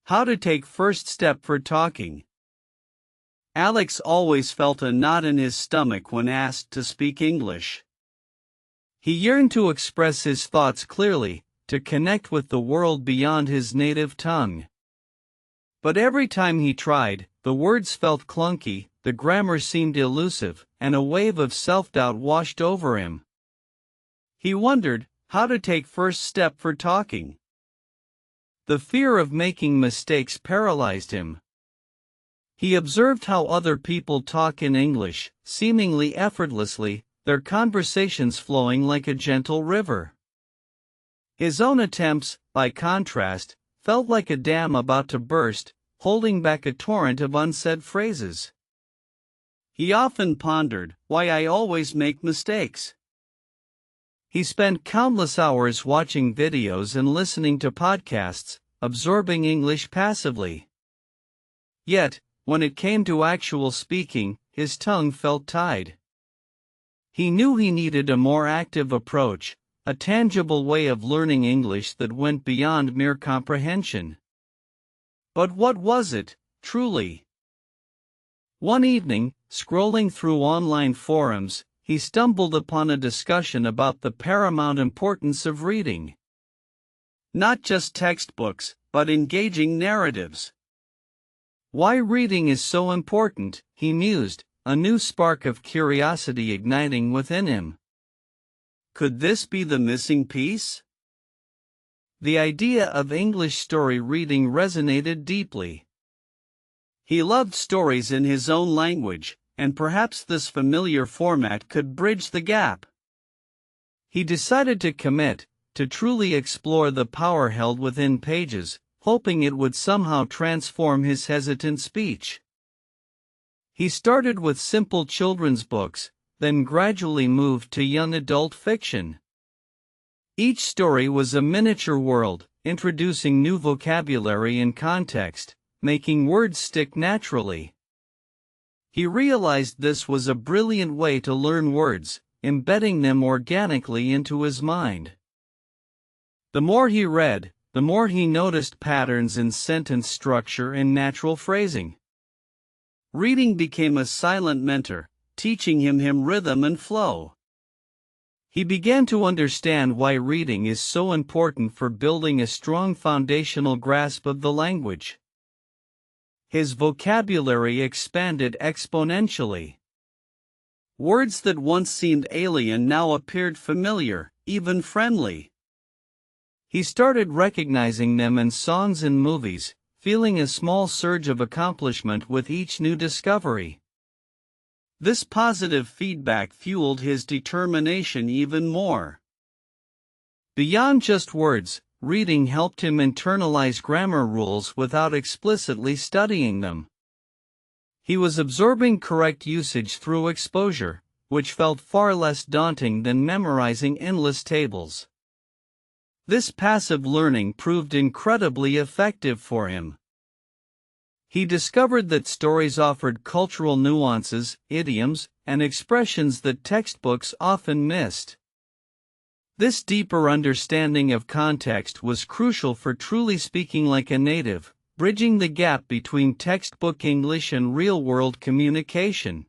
How to take first step for talking. Alex always felt a knot in his stomach when asked to speak English. He yearned to express his thoughts clearly, to connect with the world beyond his native tongue. But every time he tried, the words felt clunky, the grammar seemed elusive, and a wave of self-doubt washed over him. He wondered how to take first step for talking. The fear of making mistakes paralyzed him. He observed how other people talk in English, seemingly effortlessly, their conversations flowing like a gentle river. His own attempts, by contrast, felt like a dam about to burst, holding back a torrent of unsaid phrases. He often pondered, why I always make mistakes. He spent countless hours watching videos and listening to podcasts, absorbing English passively. Yet, when it came to actual speaking, his tongue felt tied. He knew he needed a more active approach, a tangible way of learning English that went beyond mere comprehension. But what was it, truly? One evening, scrolling through online forums, he stumbled upon a discussion about the paramount importance of reading. Not just textbooks, but engaging narratives. Why reading is so important, he mused, a new spark of curiosity igniting within him. Could this be the missing piece? The idea of English story reading resonated deeply. He loved stories in his own language, and perhaps this familiar format could bridge the gap. He decided to commit, to truly explore the power held within pages, hoping it would somehow transform his hesitant speech. He started with simple children's books, then gradually moved to young adult fiction. Each story was a miniature world, introducing new vocabulary and context, making words stick naturally. He realized this was a brilliant way to learn words, embedding them organically into his mind. The more he read, the more he noticed patterns in sentence structure and natural phrasing. Reading became a silent mentor, teaching him rhythm and flow. He began to understand why reading is so important for building a strong foundational grasp of the language. His vocabulary expanded exponentially. Words that once seemed alien now appeared familiar, even friendly. He started recognizing them in songs and movies, feeling a small surge of accomplishment with each new discovery. This positive feedback fueled his determination even more. Beyond just words, reading helped him internalize grammar rules without explicitly studying them. He was absorbing correct usage through exposure, which felt far less daunting than memorizing endless tables. This passive learning proved incredibly effective for him. He discovered that stories offered cultural nuances, idioms, and expressions that textbooks often missed. This deeper understanding of context was crucial for truly speaking like a native, bridging the gap between textbook English and real-world communication.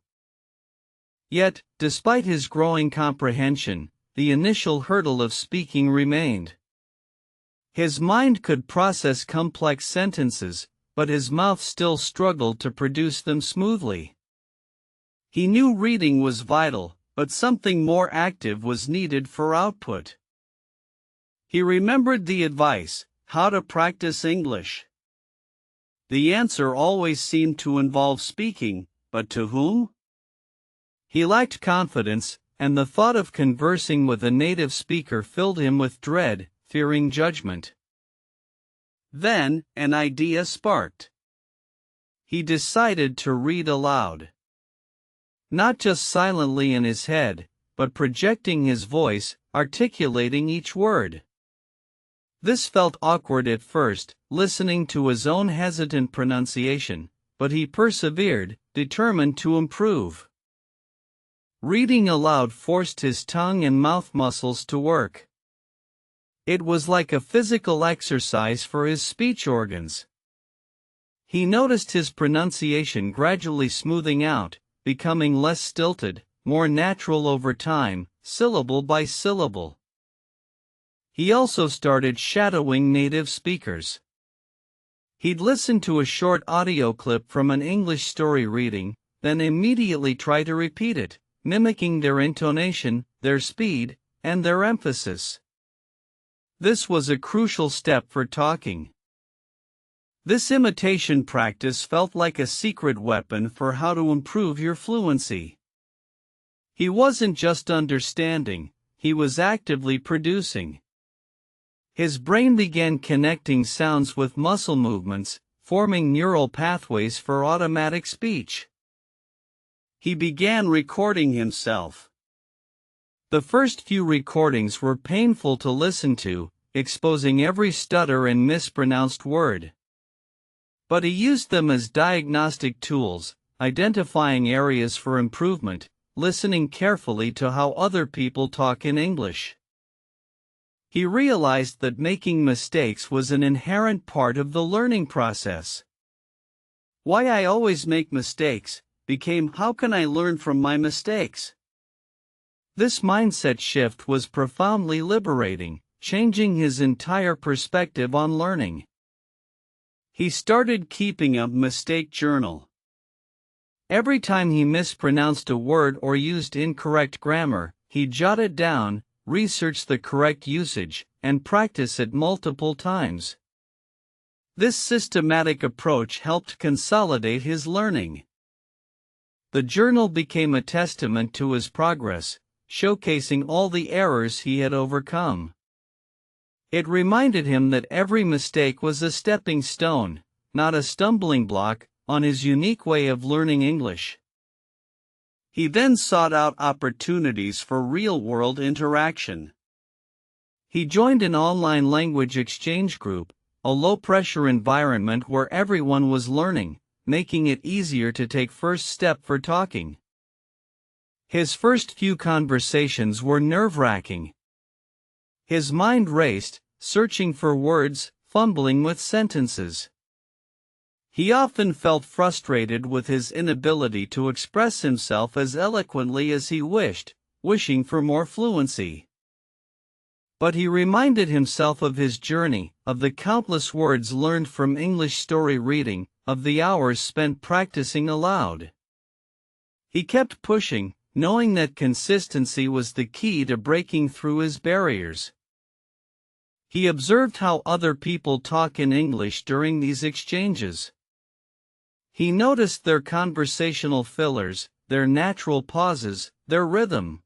Yet, despite his growing comprehension, the initial hurdle of speaking remained. His mind could process complex sentences, but his mouth still struggled to produce them smoothly. He knew reading was vital, but something more active was needed for output. He remembered the advice, how to practice English. The answer always seemed to involve speaking, but to whom? He lacked confidence, and the thought of conversing with a native speaker filled him with dread, fearing judgment. Then, an idea sparked. He decided to read aloud. Not just silently in his head, but projecting his voice, articulating each word. This felt awkward at first, listening to his own hesitant pronunciation, but he persevered, determined to improve. Reading aloud forced his tongue and mouth muscles to work. It was like a physical exercise for his speech organs. He noticed his pronunciation gradually smoothing out, becoming less stilted, more natural over time, syllable by syllable. He also started shadowing native speakers. He'd listen to a short audio clip from an English story reading, then immediately try to repeat it, mimicking their intonation, their speed, and their emphasis. This was a crucial step for talking. This imitation practice felt like a secret weapon for how to improve your fluency. He wasn't just understanding, he was actively producing. His brain began connecting sounds with muscle movements, forming neural pathways for automatic speech. He began recording himself. The first few recordings were painful to listen to, exposing every stutter and mispronounced word. But he used them as diagnostic tools, identifying areas for improvement, listening carefully to how other people talk in English. He realized that making mistakes was an inherent part of the learning process. Why I always make mistakes became how can I learn from my mistakes? This mindset shift was profoundly liberating, changing his entire perspective on learning. He started keeping a mistake journal. Every time he mispronounced a word or used incorrect grammar, he jotted down, researched the correct usage, and practiced it multiple times. This systematic approach helped consolidate his learning. The journal became a testament to his progress, showcasing all the errors he had overcome. It reminded him that every mistake was a stepping stone, not a stumbling block, on his unique way of learning English. He then sought out opportunities for real-world interaction. He joined an online language exchange group, a low-pressure environment where everyone was learning, making it easier to take first step for talking. His first few conversations were nerve-wracking. His mind raced, searching for words, fumbling with sentences. He often felt frustrated with his inability to express himself as eloquently as he wished, wishing for more fluency. But he reminded himself of his journey, of the countless words learned from English story reading, of the hours spent practicing aloud. He kept pushing, knowing that consistency was the key to breaking through his barriers. He observed how other people talk in English during these exchanges. He noticed their conversational fillers, their natural pauses, their rhythm.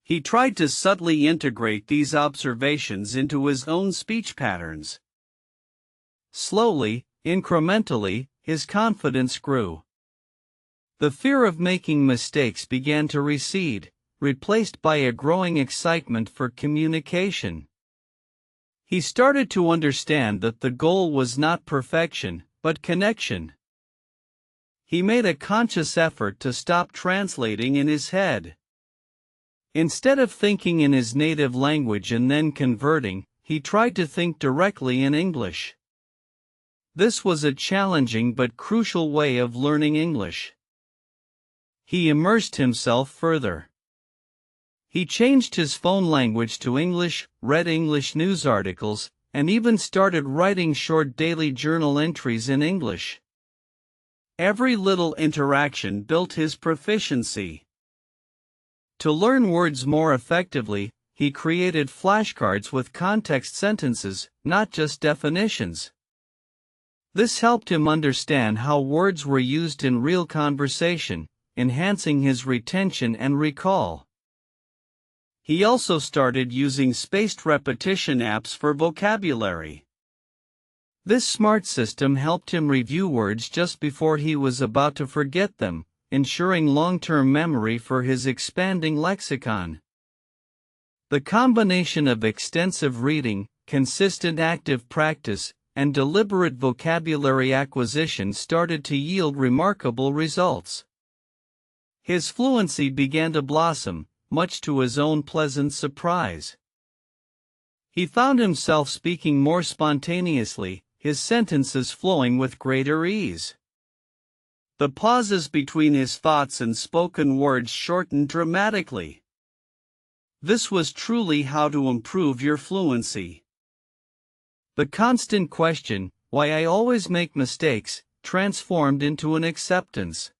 He tried to subtly integrate these observations into his own speech patterns. Slowly, incrementally, his confidence grew. The fear of making mistakes began to recede, replaced by a growing excitement for communication. He started to understand that the goal was not perfection, but connection. He made a conscious effort to stop translating in his head. Instead of thinking in his native language and then converting, he tried to think directly in English. This was a challenging but crucial way of learning English. He immersed himself further. He changed his phone language to English, read English news articles, and even started writing short daily journal entries in English. Every little interaction built his proficiency. To learn words more effectively, he created flashcards with context sentences, not just definitions. This helped him understand how words were used in real conversation, enhancing his retention and recall. He also started using spaced repetition apps for vocabulary. This smart system helped him review words just before he was about to forget them, ensuring long-term memory for his expanding lexicon. The combination of extensive reading, consistent active practice, and deliberate vocabulary acquisition started to yield remarkable results. His fluency began to blossom, much to his own pleasant surprise. He found himself speaking more spontaneously, his sentences flowing with greater ease. The pauses between his thoughts and spoken words shortened dramatically. This was truly how to improve your fluency. The constant question, why I always make mistakes, transformed into an acceptance.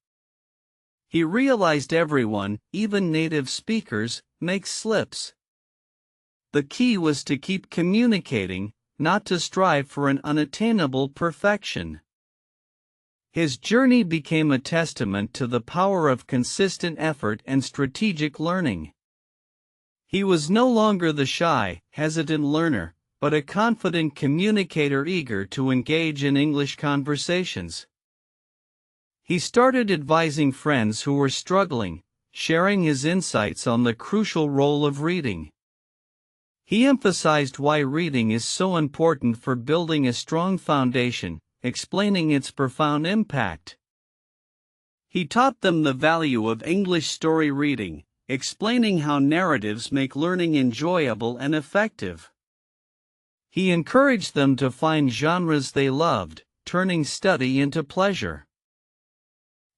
He realized everyone, even native speakers, makes slips. The key was to keep communicating, not to strive for an unattainable perfection. His journey became a testament to the power of consistent effort and strategic learning. He was no longer the shy, hesitant learner, but a confident communicator eager to engage in English conversations. He started advising friends who were struggling, sharing his insights on the crucial role of reading. He emphasized why reading is so important for building a strong foundation, explaining its profound impact. He taught them the value of English story reading, explaining how narratives make learning enjoyable and effective. He encouraged them to find genres they loved, turning study into pleasure.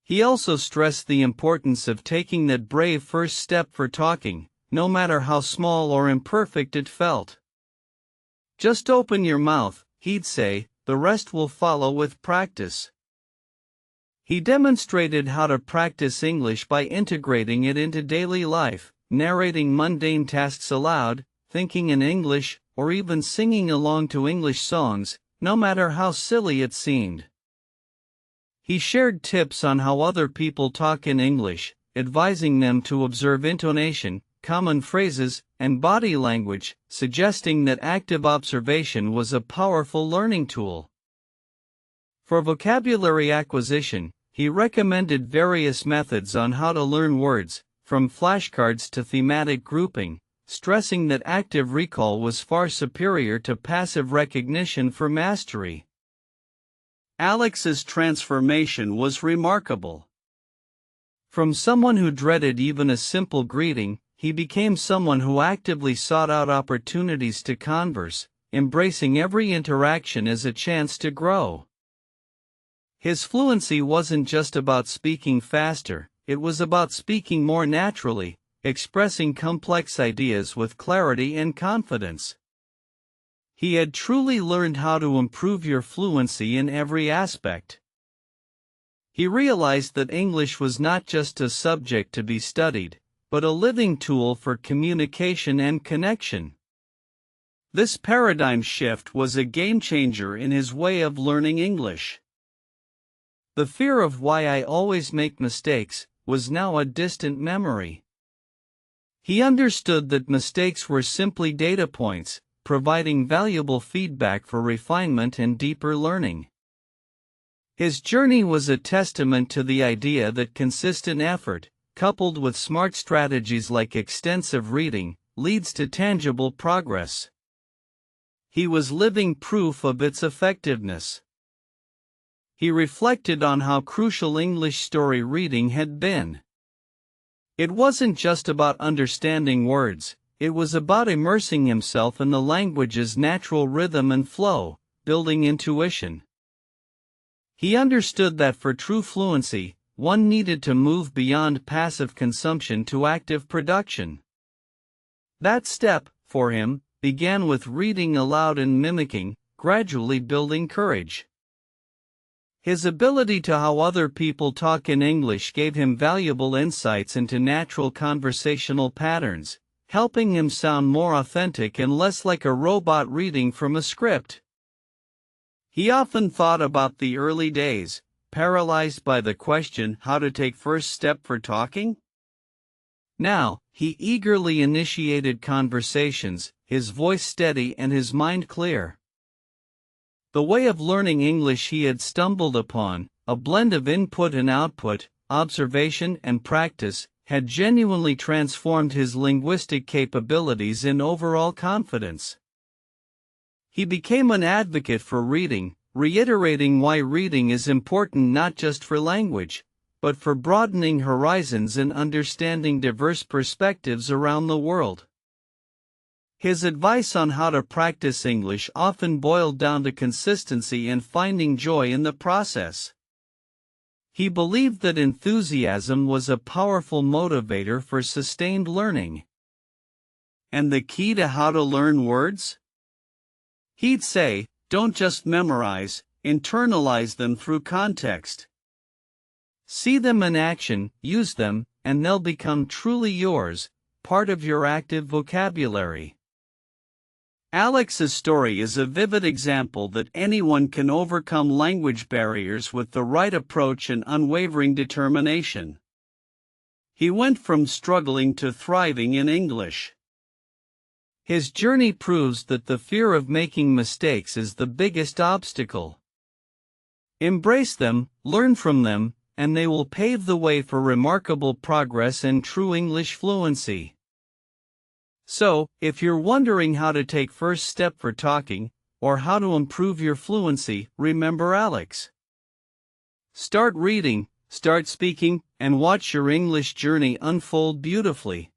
He also stressed the importance of taking that brave first step for talking, no matter how small or imperfect it felt. Just open your mouth, he'd say, the rest will follow with practice. He demonstrated how to practice English by integrating it into daily life, narrating mundane tasks aloud, thinking in English, or even singing along to English songs, no matter how silly it seemed. He shared tips on how other people talk in English, advising them to observe intonation, common phrases, and body language, suggesting that active observation was a powerful learning tool. For vocabulary acquisition, he recommended various methods on how to learn words, from flashcards to thematic grouping, stressing that active recall was far superior to passive recognition for mastery. Alex's transformation was remarkable. From someone who dreaded even a simple greeting, he became someone who actively sought out opportunities to converse, embracing every interaction as a chance to grow. His fluency wasn't just about speaking faster, it was about speaking more naturally, expressing complex ideas with clarity and confidence. He had truly learned how to improve your fluency in every aspect. He realized that English was not just a subject to be studied, but a living tool for communication and connection. This paradigm shift was a game-changer in his way of learning English. The fear of why I always make mistakes was now a distant memory. He understood that mistakes were simply data points, providing valuable feedback for refinement and deeper learning. His journey was a testament to the idea that consistent effort, coupled with smart strategies like extensive reading, leads to tangible progress. He was living proof of its effectiveness. He reflected on how crucial English story reading had been. It wasn't just about understanding words, it was about immersing himself in the language's natural rhythm and flow, building intuition. He understood that for true fluency, one needed to move beyond passive consumption to active production. That step, for him, began with reading aloud and mimicking, gradually building courage. His ability to how other people talk in English gave him valuable insights into natural conversational patterns, helping him sound more authentic and less like a robot reading from a script. He often thought about the early days, paralyzed by the question how to take first step for talking. Now, he eagerly initiated conversations, his voice steady and his mind clear. The way of learning English he had stumbled upon, a blend of input and output, observation and practice, had genuinely transformed his linguistic capabilities and overall confidence. He became an advocate for reading, reiterating why reading is important not just for language, but for broadening horizons and understanding diverse perspectives around the world. His advice on how to practice English often boiled down to consistency and finding joy in the process. He believed that enthusiasm was a powerful motivator for sustained learning. And the key to how to learn words? He'd say, don't just memorize, internalize them through context. See them in action, use them, and they'll become truly yours, part of your active vocabulary. Alex's story is a vivid example that anyone can overcome language barriers with the right approach and unwavering determination. He went from struggling to thriving in English. His journey proves that the fear of making mistakes is the biggest obstacle. Embrace them, learn from them, and they will pave the way for remarkable progress and true English fluency. So, if you're wondering how to take first step for talking, or how to improve your fluency, remember Alex. Start reading, start speaking, and watch your English journey unfold beautifully.